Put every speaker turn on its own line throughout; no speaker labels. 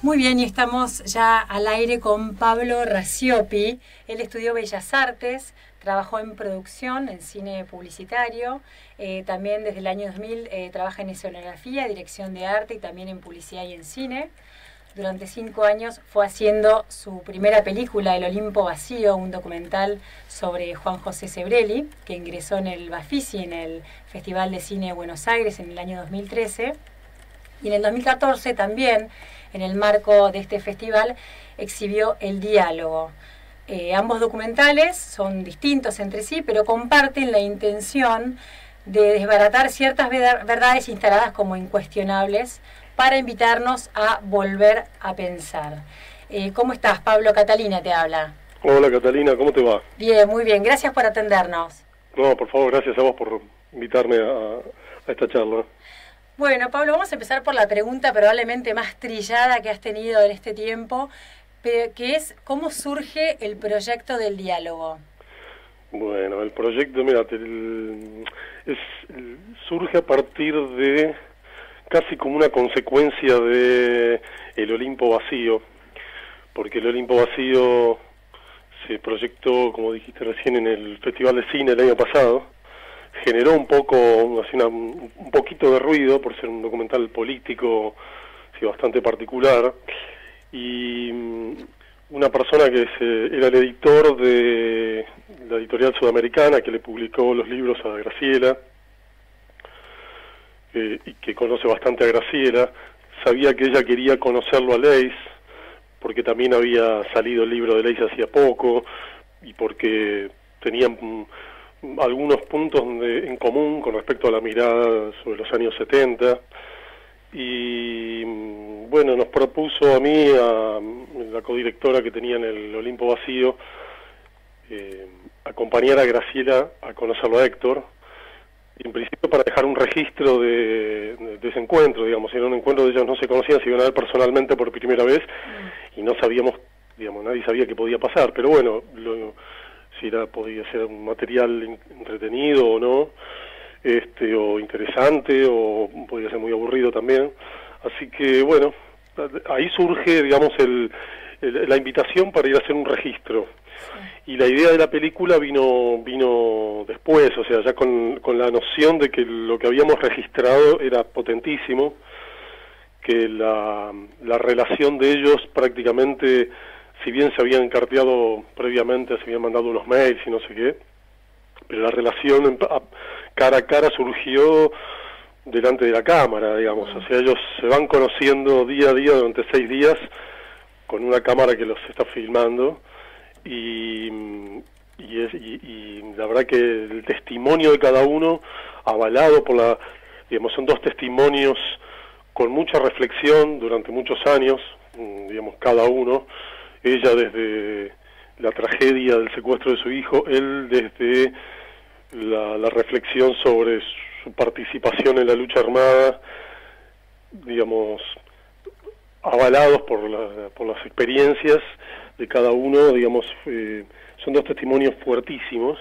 Muy bien, y estamos ya al aire con Pablo Rasiopi. Él estudió Bellas Artes, trabajó en producción, en cine publicitario. También desde el año 2000 trabaja en escenografía, dirección de arte y también en publicidad y en cine. Durante 5 años fue haciendo su primera película, El Olimpo Vacío, un documental sobre Juan José Sebrelli, que ingresó en el Bafisi, en el Festival de Cine de Buenos Aires, en el año 2013. Y en el 2014 también, en el marco de este festival, exhibió El Diálogo. Ambos documentales son distintos entre sí, pero comparten la intención de desbaratar ciertas verdades instaladas como incuestionables para invitarnos a volver a pensar. ¿Cómo estás, Pablo? Catalina te habla.
Hola Catalina, ¿cómo te va?
Bien, muy bien. Gracias por atendernos.
No, por favor, gracias a vos por invitarme a esta charla.
Bueno, Pablo, vamos a empezar por la pregunta probablemente más trillada que has tenido en este tiempo, que es ¿cómo surge el proyecto del diálogo?
Bueno, el proyecto, mira, surge a partir de casi como una consecuencia de El Olimpo Vacío, porque El Olimpo Vacío se proyectó, como dijiste recién, en el Festival de Cine el año pasado. Generó un poquito de ruido por ser un documental político, sí, bastante particular, y una persona que era el editor de la editorial sudamericana que le publicó los libros a Graciela, y que conoce bastante a Graciela, sabía que ella quería conocerlo a Leis, porque también había salido el libro de Leis hacía poco, y porque tenían algunos puntos en común con respecto a la mirada sobre los años 70, y bueno, nos propuso a mí, a la codirectora que tenía en el Olimpo Vacío, acompañar a Graciela a conocerlo a Héctor, en principio para dejar un registro de ese encuentro, digamos. Era un encuentro de ellos, no se conocían, se iban a ver personalmente por primera vez, y no sabíamos, digamos, nadie sabía qué podía pasar, pero bueno, si podía ser un material entretenido o no, o interesante, o podía ser muy aburrido también. Así que bueno, ahí surge, digamos, la invitación para ir a hacer un registro. Y la idea de la película vino después, o sea, ya con la noción de que lo que habíamos registrado era potentísimo, que la relación de ellos prácticamente, si bien se habían carteado previamente, se habían mandado unos mails y no sé qué, pero la relación cara a cara surgió delante de la cámara, digamos. O sea, ellos se van conociendo día a día durante 6 días con una cámara que los está filmando, y la verdad que el testimonio de cada uno, avalado por digamos, son 2 testimonios con mucha reflexión durante muchos años, digamos, cada uno. Ella desde la tragedia del secuestro de su hijo, él desde la reflexión sobre su participación en la lucha armada, digamos, avalados por las experiencias de cada uno, digamos. Son 2 testimonios fuertísimos.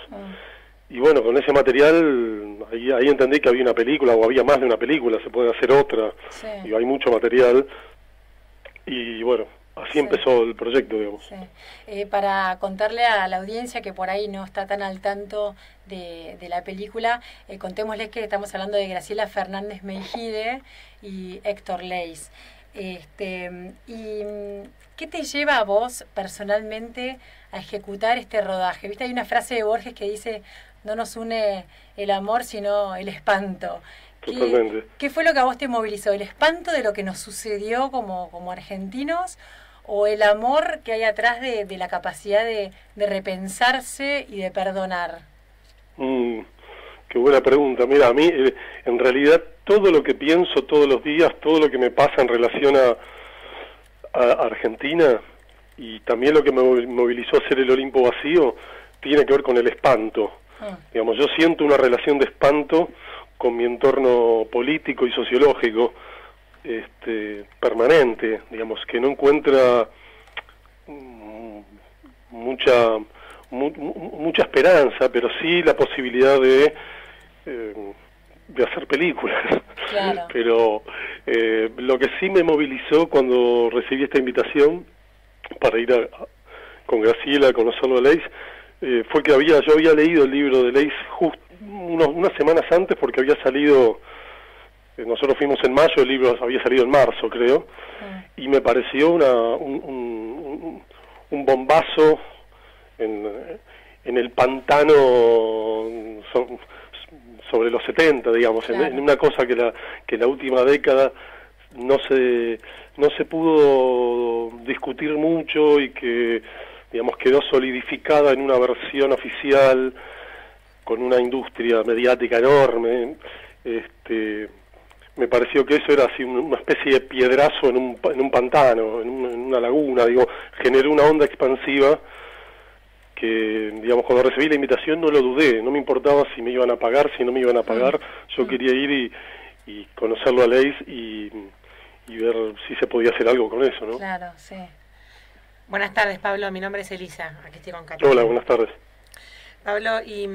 Y bueno, con ese material, ahí entendí que había una película, o había más de una película, se puede hacer otra, sí. Y hay mucho material, y bueno, así empezó el proyecto, digamos.
Sí. Para contarle a la audiencia que por ahí no está tan al tanto de la película, contémosles que estamos hablando de Graciela Fernández Meijide y Héctor Leis. ¿Y qué te lleva a vos personalmente a ejecutar este rodaje? ¿Viste? Hay una frase de Borges que dice: no nos une el amor sino el espanto.
Totalmente.
¿Qué fue lo que a vos te movilizó? ¿El espanto de lo que nos sucedió como argentinos, o el amor que hay atrás de la capacidad de repensarse y de perdonar?
Qué buena pregunta. Mira, a mí en realidad todo lo que pienso todos los días, todo lo que me pasa en relación a Argentina, y también lo que me movilizó a hacer El Olimpo Vacío, tiene que ver con el espanto. Digamos, yo siento una relación de espanto con mi entorno político y sociológico, permanente, digamos, que no encuentra mucha esperanza, pero sí la posibilidad de de hacer películas.
Claro.
Pero lo que sí me movilizó cuando recibí esta invitación para ir con Graciela a conocerlo a Leis, fue que yo había leído el libro de Leis unas semanas antes, porque había salido, nosotros fuimos en mayo, el libro había salido en marzo, creo, y me pareció un bombazo en el pantano sobre los 70, digamos, claro. en una cosa que la última década no se pudo discutir mucho y que, digamos, quedó solidificada en una versión oficial con una industria mediática enorme. Me pareció que eso era así una especie de piedrazo en un pantano, en una laguna, digo, generó una onda expansiva que, digamos, cuando recibí la invitación no lo dudé, no me importaba si me iban a pagar, si no me iban a pagar, yo quería ir y conocerlo a Leis y ver si se podía hacer algo con eso, ¿no?
Claro, sí. Buenas tardes, Pablo, mi nombre es Elisa, aquí estoy con Catalina.
Hola, buenas tardes.
Pablo, y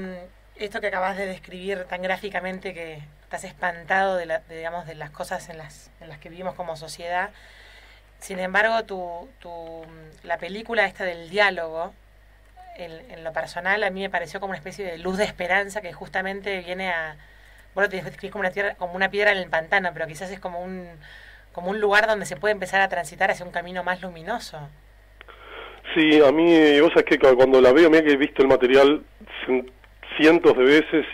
esto que acabas de describir tan gráficamente, que estás espantado de las cosas en las que vivimos como sociedad, sin embargo, la película esta del diálogo, en lo personal, a mí me pareció como una especie de luz de esperanza que justamente viene a... Bueno, te describís como una piedra en el pantano, pero quizás es como un lugar donde se puede empezar a transitar hacia un camino más luminoso.
Sí, a mí, vos sabés que cuando la veo, mira que he visto el material cientos de veces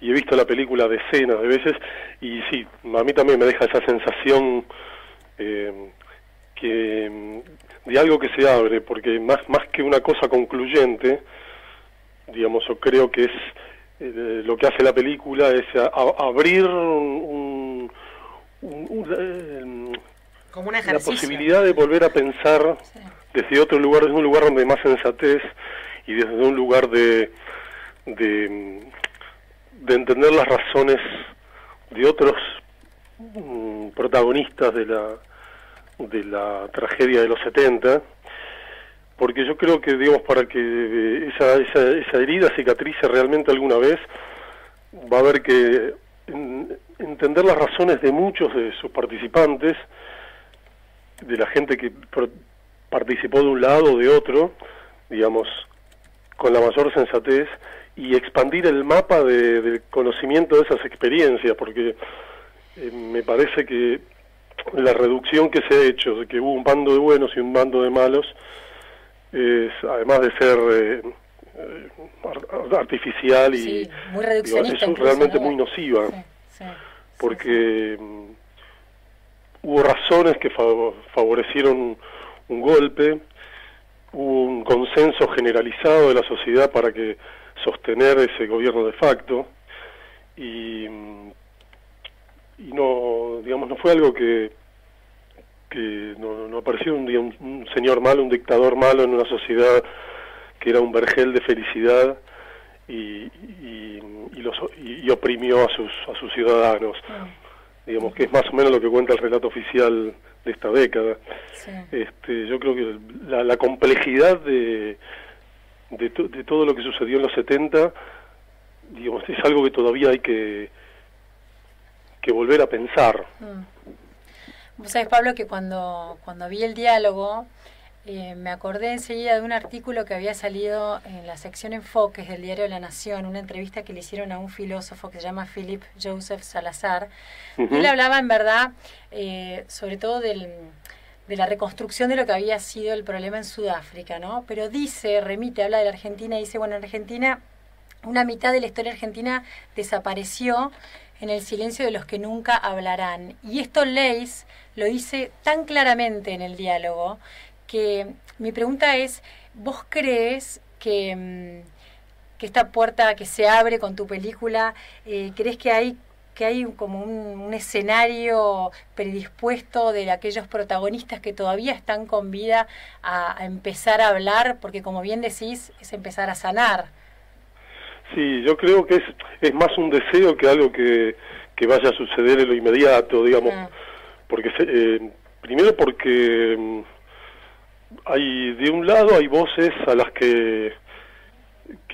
y he visto la película decenas de veces, y sí, a mí también me deja esa sensación de algo que se abre, porque más que una cosa concluyente, digamos, yo creo que es lo que hace la película es abrir
como un ejercicio,
la posibilidad de volver a pensar desde otro lugar, desde un lugar donde hay más sensatez y desde un lugar de entender las razones de otros protagonistas de la tragedia de los 70, porque yo creo que, digamos, para que esa herida cicatrice realmente alguna vez, va a haber que entender las razones de muchos de sus participantes, de la gente que participó de un lado o de otro, digamos, con la mayor sensatez, y expandir el mapa del conocimiento de esas experiencias, porque me parece que la reducción que se ha hecho, de que hubo un bando de buenos y un bando de malos, es, además de ser artificial y
muy reduccionista,
es realmente muy nociva, porque hubo razones que favorecieron un golpe, hubo un consenso generalizado de la sociedad para que sostener ese gobierno de facto, y no, digamos, no fue algo que no apareció un día un señor malo, un dictador malo en una sociedad que era un vergel de felicidad y oprimió a sus ciudadanos. Digamos que es más o menos lo que cuenta el relato oficial de esta década.
Sí.
Yo creo que la complejidad de todo lo que sucedió en los 70, digamos, es algo que todavía hay que volver a pensar.
Vos sabés, Pablo, que cuando vi el diálogo, me acordé enseguida de un artículo que había salido en la sección Enfoques del Diario de la Nación, una entrevista que le hicieron a un filósofo que se llama Philip Joseph Salazar. Y él hablaba, en verdad, sobre todo de la reconstrucción de lo que había sido el problema en Sudáfrica, ¿no? Pero habla de la Argentina y dice, bueno, en Argentina, una mitad de la historia argentina desapareció en el silencio de los que nunca hablarán. Y esto Leis lo dice tan claramente en el diálogo, que mi pregunta es, ¿vos crees que esta puerta que se abre con tu película, crees que hay como un escenario predispuesto de aquellos protagonistas que todavía están con vida a empezar a hablar? Porque, como bien decís, es empezar a sanar.
Sí, yo creo que es más un deseo que algo que vaya a suceder en lo inmediato, digamos, porque primero porque hay, de un lado hay voces a las que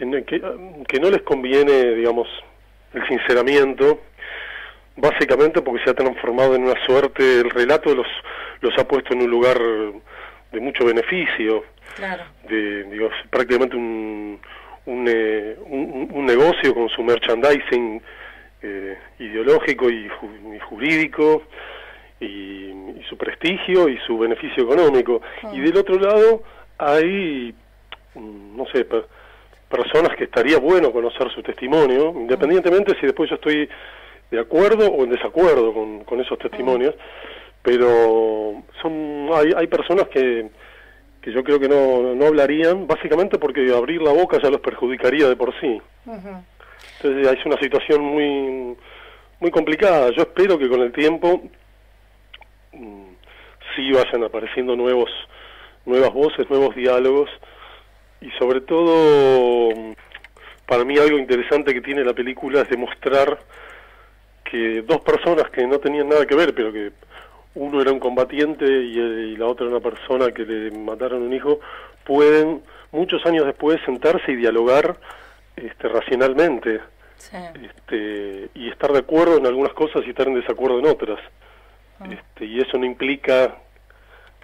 no les conviene, digamos, el sinceramiento, básicamente porque se ha transformado en una suerte, el relato los ha puesto en un lugar de mucho beneficio,
claro,
digo, prácticamente un negocio con su merchandising ideológico y jurídico, y su prestigio y su beneficio económico. Y del otro lado hay, no sé, personas que estaría bueno conocer su testimonio, independientemente si después yo estoy de acuerdo o en desacuerdo con esos testimonios, pero hay personas que yo creo que no hablarían, básicamente porque abrir la boca ya los perjudicaría de por sí. Entonces es una situación muy complicada. Yo espero que con el tiempo sí vayan apareciendo nuevas voces, nuevos diálogos, y sobre todo para mí algo interesante que tiene la película es demostrar que dos personas que no tenían nada que ver, pero que uno era un combatiente y la otra era una persona que le mataron un hijo, pueden muchos años después sentarse y dialogar racionalmente,
Sí.
Y estar de acuerdo en algunas cosas y estar en desacuerdo en otras. Y eso no implica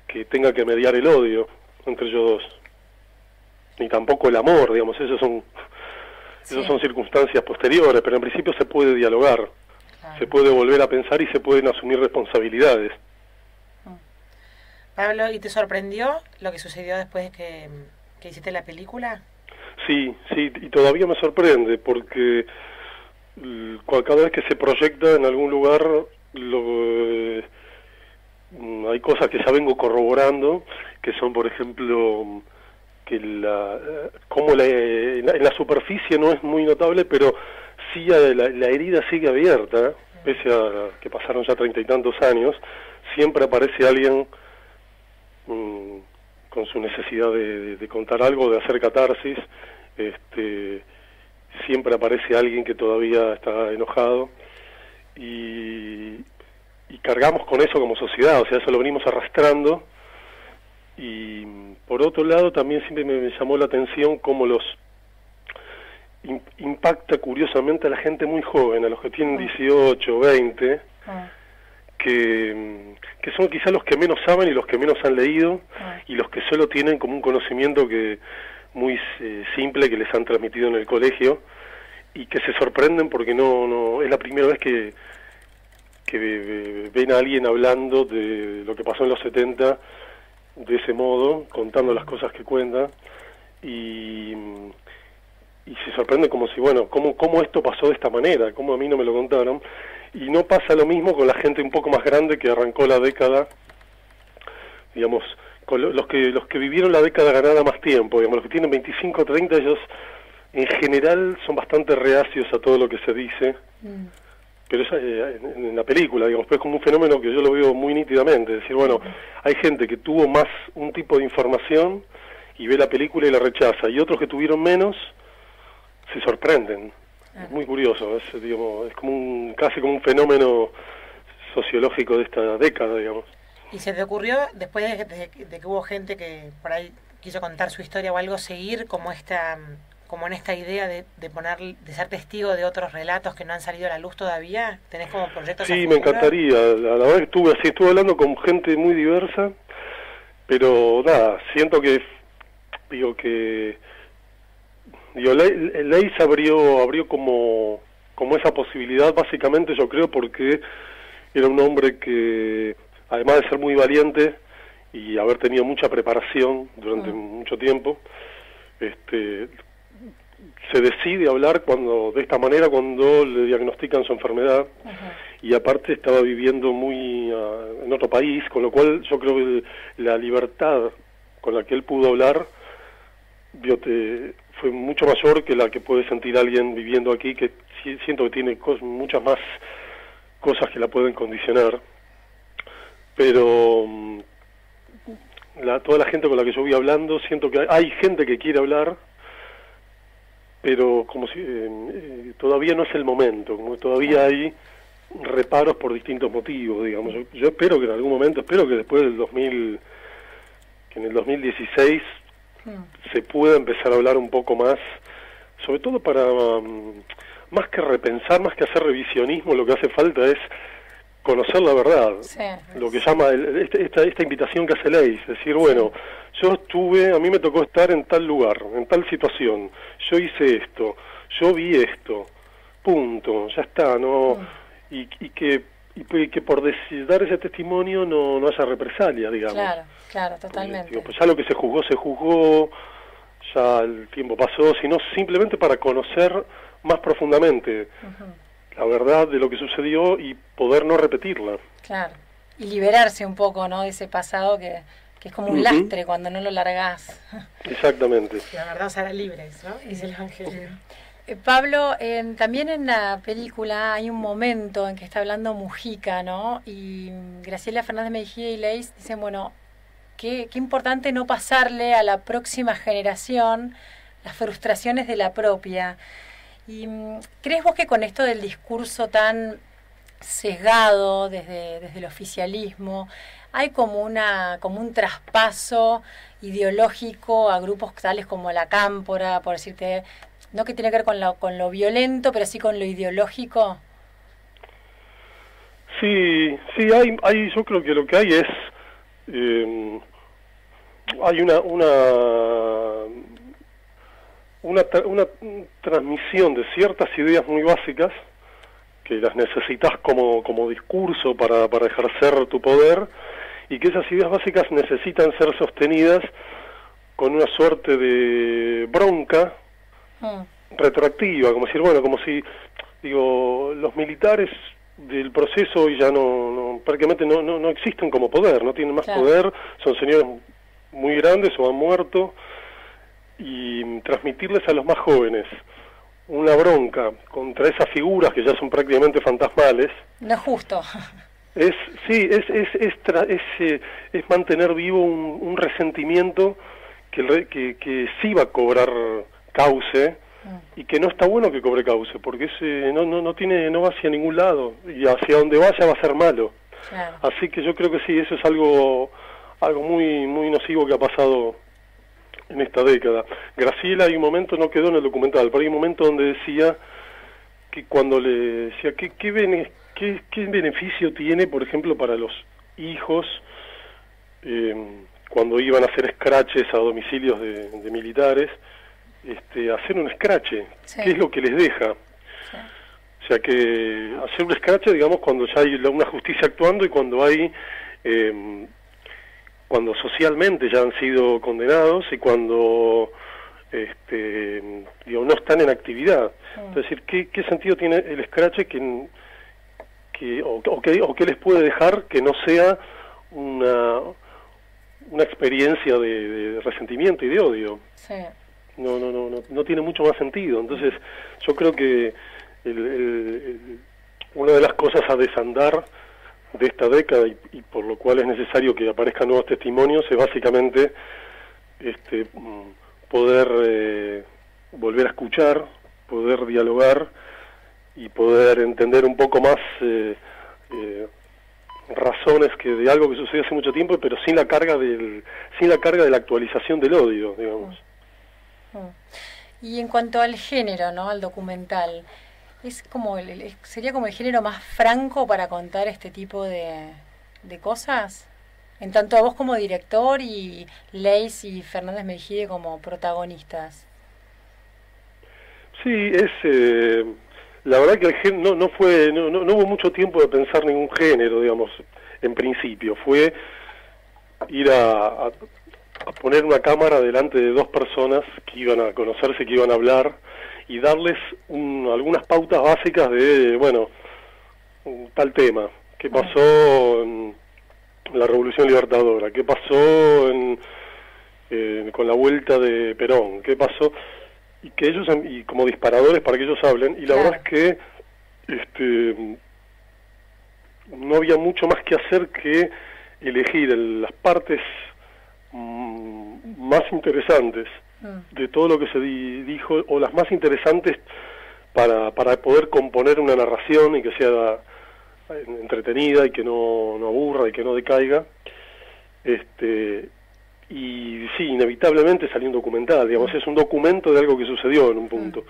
que tenga que mediar el odio entre ellos dos, ni tampoco el amor, digamos. Esas son circunstancias posteriores, pero en principio se puede dialogar,
claro.
Se puede volver a pensar y se pueden asumir responsabilidades.
Pablo, ¿y te sorprendió lo que sucedió después de que hiciste la película? Sí,
y todavía me sorprende, porque cada vez que se proyecta en algún lugar, hay cosas que ya vengo corroborando, que son, por ejemplo, que en la superficie no es muy notable, pero sí la herida sigue abierta, pese a que pasaron ya 30 y tantos años, siempre aparece alguien con su necesidad de contar algo, de hacer catarsis, siempre aparece alguien que todavía está enojado, y cargamos con eso como sociedad, o sea, eso lo venimos arrastrando. Y por otro lado también siempre me llamó la atención cómo impacta curiosamente a la gente muy joven, a los que tienen 18, 20, que son quizás los que menos saben y los que menos han leído, y los que solo tienen como un conocimiento muy simple que les han transmitido en el colegio, y que se sorprenden porque no es la primera vez que ven a alguien hablando de lo que pasó en los 70 de ese modo, contando las cosas que cuenta, y se sorprende como si, bueno, ¿cómo esto pasó de esta manera? ¿Cómo a mí no me lo contaron? Y no pasa lo mismo con la gente un poco más grande que arrancó la década, digamos, con los que vivieron la década ganada más tiempo, digamos, los que tienen 25, 30, ellos en general son bastante reacios a todo lo que se dice, pero es en la película, digamos, pues es como un fenómeno que yo lo veo muy nítidamente, es decir, bueno, hay gente que tuvo más un tipo de información y ve la película y la rechaza, y otros que tuvieron menos se sorprenden. Es muy curioso, es como casi como un fenómeno sociológico de esta década, digamos.
¿Y se te ocurrió, después de que hubo gente que por ahí quiso contar su historia o algo, seguir como en esta idea de ser testigo de otros relatos que no han salido a la luz todavía? ¿Tenés como proyectos?
Sí, me encantaría. La verdad que estuve hablando con gente muy diversa, pero nada, siento que Leis abrió como esa posibilidad, básicamente yo creo porque era un hombre que, además de ser muy valiente y haber tenido mucha preparación durante mucho tiempo, se decide hablar de esta manera cuando le diagnostican su enfermedad, y aparte estaba viviendo en otro país, con lo cual yo creo que la libertad con la que él pudo hablar fue mucho mayor que la que puede sentir alguien viviendo aquí, que siento que tiene muchas más cosas que la pueden condicionar, pero toda la gente con la que yo voy hablando, siento que hay gente que quiere hablar, pero como si todavía no es el momento, como todavía hay reparos por distintos motivos, digamos. Yo espero que en algún momento, espero que después del que en el 2016 se pueda empezar a hablar un poco más, sobre todo para más que repensar, más que hacer revisionismo, lo que hace falta es conocer la verdad,
Sí.
lo que llama esta invitación que hace Ley, es decir, bueno, yo estuve, a mí me tocó estar en tal lugar, en tal situación, yo hice esto, yo vi esto, punto, ya está, no, y que por dar ese testimonio no haya represalia, digamos.
Claro, totalmente.
Digo, pues ya lo que se juzgó, ya el tiempo pasó, sino simplemente para conocer más profundamente la verdad de lo que sucedió y poder no repetirla.
Claro, y liberarse un poco, ¿no?, de ese pasado que es como un lastre cuando no lo largás.
Exactamente.
La verdad os hará libres, ¿no? Dice el Evangelio.
Pablo, también en la película hay un momento en que está hablando Mujica, ¿no? Y Graciela Fernández Mejía y Leis dicen, bueno, qué importante no pasarle a la próxima generación las frustraciones de la propia. ¿Y crees vos que con esto del discurso tan sesgado desde el oficialismo hay como un traspaso ideológico a grupos tales como la Cámpora, por decirte, no que tiene que ver con lo violento, pero sí con lo ideológico?
Sí, hay yo creo que lo que hay es hay una transmisión de ciertas ideas muy básicas que las necesitas como discurso para ejercer tu poder, y que esas ideas básicas necesitan ser sostenidas con una suerte de bronca retroactiva, como decir, bueno, como si, digo, los militares del proceso hoy ya prácticamente no existen como poder, no tienen más poder, son señores muy grandes o han muerto, y transmitirles a los más jóvenes una bronca contra esas figuras que ya son prácticamente fantasmales.
No es justo.
Es mantener vivo un resentimiento que sí va a cobrar cauce, y que no está bueno que cobre cauce, porque no va hacia ningún lado, y hacia donde vaya va a ser malo.
Claro.
Así que yo creo que sí, eso es algo muy muy nocivo que ha pasado en esta década. Graciela, hay un momento, no quedó en el documental, pero hay un momento donde decía que cuando le decía qué beneficio tiene, por ejemplo, para los hijos cuando iban a hacer scratches a domicilios de militares, hacer un scratch, ¿qué es lo que les deja? Sí. O sea, que hacer un scratch, digamos, cuando ya hay una justicia actuando y cuando hay cuando socialmente ya han sido condenados y cuando no están en actividad. Es decir, ¿qué sentido tiene el scratch o qué les puede dejar que no sea una experiencia de resentimiento y de odio?
Sí.
No tiene mucho más sentido. Entonces yo creo que una de las cosas a desandar de esta década y por lo cual es necesario que aparezcan nuevos testimonios es básicamente poder volver a escuchar, poder dialogar y poder entender un poco más razones que de algo que sucedió hace mucho tiempo, pero sin la carga de la actualización del odio, digamos.
Y en cuanto al género, ¿no?, al documental, es como sería como el género más franco para contar este tipo de cosas, en tanto a vos como director y Leis y Fernández Mejide como protagonistas.
Sí, la verdad que el género no hubo mucho tiempo de pensar ningún género, digamos, en principio. Fue ir a poner una cámara delante de dos personas que iban a conocerse, que iban a hablar, y darles algunas pautas básicas de, bueno, tal tema. ¿Qué pasó en la Revolución Libertadora? ¿Qué pasó con la vuelta de Perón? ¿Qué pasó? Y que ellos, y como disparadores para que ellos hablen, y la verdad es que no había mucho más que hacer que elegir las partes más interesantes de todo lo que se dijo, o las más interesantes para poder componer una narración y que sea entretenida y que no aburra y que no decaiga. Y sí, inevitablemente salió un documental, digamos, es un documento de algo que sucedió en un punto.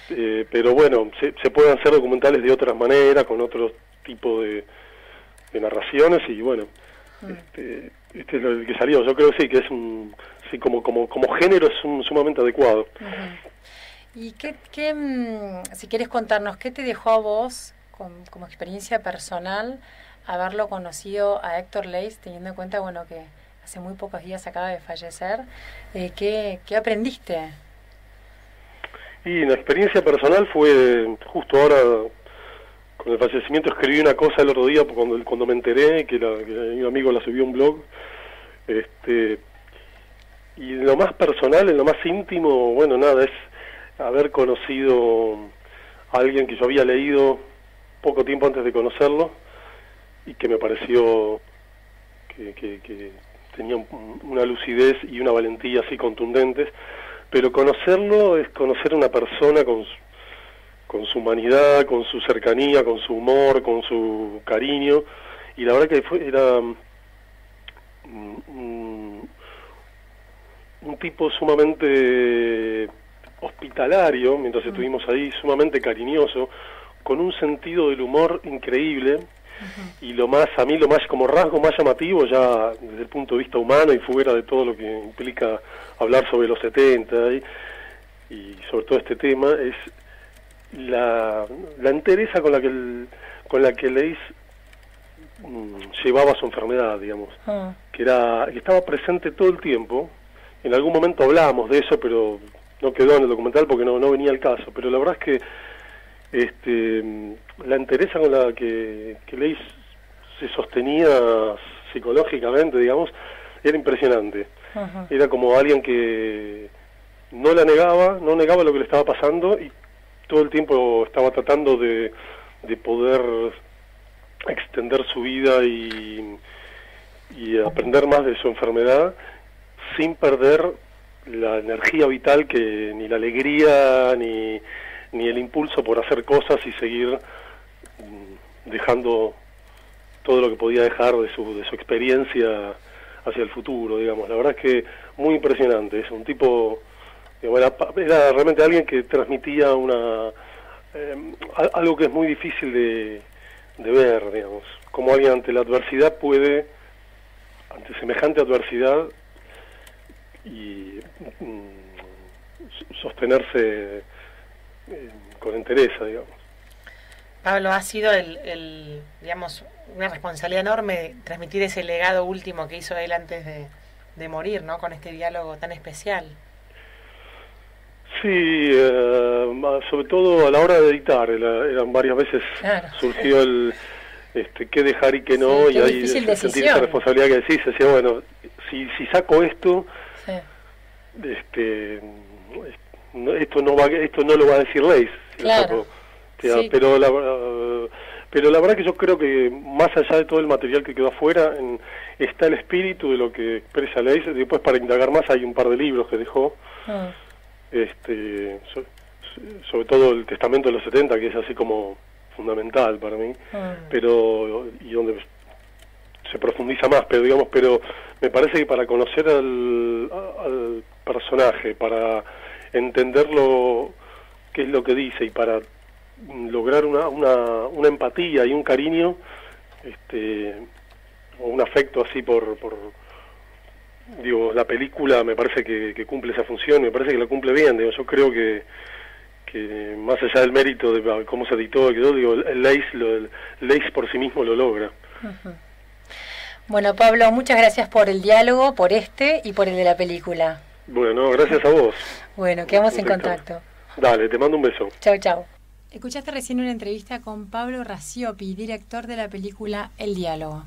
pero bueno, se pueden hacer documentales de otras maneras, con otro tipo de narraciones, y bueno, este es el que salió. Yo creo que sí, que es sí, como género es sumamente adecuado.
¿Y si quieres contarnos, qué te dejó a vos, como experiencia personal, haberlo conocido a Héctor Leis, teniendo en cuenta, bueno, que hace muy pocos días acaba de fallecer? ¿Qué aprendiste?
Y la experiencia personal fue justo ahora, con el fallecimiento, escribí una cosa el otro día cuando me enteré que un amigo la subió a un blog, y en lo más personal, en lo más íntimo, bueno, nada, es haber conocido a alguien que yo había leído poco tiempo antes de conocerlo, y que me pareció que tenía una lucidez y una valentía así contundentes. Pero conocerlo es conocer a una persona con su humanidad, con su cercanía, con su humor, con su cariño, y la verdad que era un tipo sumamente hospitalario, mientras estuvimos ahí, sumamente cariñoso, con un sentido del humor increíble. Y a mí lo más como rasgo más llamativo, ya desde el punto de vista humano y fuera de todo lo que implica hablar sobre los 70 y sobre todo este tema, es la entereza con la que Leis llevaba su enfermedad, digamos, que estaba presente todo el tiempo. En algún momento hablábamos de eso, pero no quedó en el documental porque no venía el caso. Pero la verdad es que la entereza con la que Leis se sostenía psicológicamente, digamos, era impresionante. Era como alguien que no negaba lo que le estaba pasando, y todo el tiempo estaba tratando de poder extender su vida y aprender más de su enfermedad, sin perder la energía vital, ni la alegría, ni el impulso por hacer cosas y seguir dejando todo lo que podía dejar de su experiencia hacia el futuro, digamos. La verdad es que muy impresionante. Es un tipo, digamos, era realmente alguien que transmitía algo que es muy difícil de ver, digamos. Como alguien ante la adversidad ante semejante adversidad, y sostenerse con entereza, digamos.
Pablo, ha sido digamos, una responsabilidad enorme transmitir ese legado último que hizo él antes de morir, ¿no? Con este diálogo tan especial.
Sí, sobre todo a la hora de editar, eran varias veces, claro, surgió el qué dejar y qué no,
sí,
y ahí sentir esa responsabilidad que decís, decía, bueno, si saco esto, sí, esto no lo va a decir Leis,
claro,
sí. Pero la verdad que yo creo que más allá de todo el material que quedó afuera, está el espíritu de lo que expresa Leis. Después, para indagar más, hay un par de libros que dejó, sobre todo el Testamento de los 70, que es así como fundamental para mí, y donde se profundiza más, pero me parece que para conocer al personaje, para entender qué es lo que dice, y para lograr una empatía y un cariño, o un afecto así digo, la película me parece que cumple esa función, me parece que la cumple bien. Digo, yo creo que más allá del mérito de cómo se editó, digo, el Leis por sí mismo lo logra.
Bueno, Pablo, muchas gracias por el diálogo, por y por el de la película.
Bueno, gracias a vos.
Bueno, quedamos en contacto.
Dale, te mando un beso.
Chau, chau. Escuchaste recién una entrevista con Pablo Rasiopi, director de la película El Diálogo.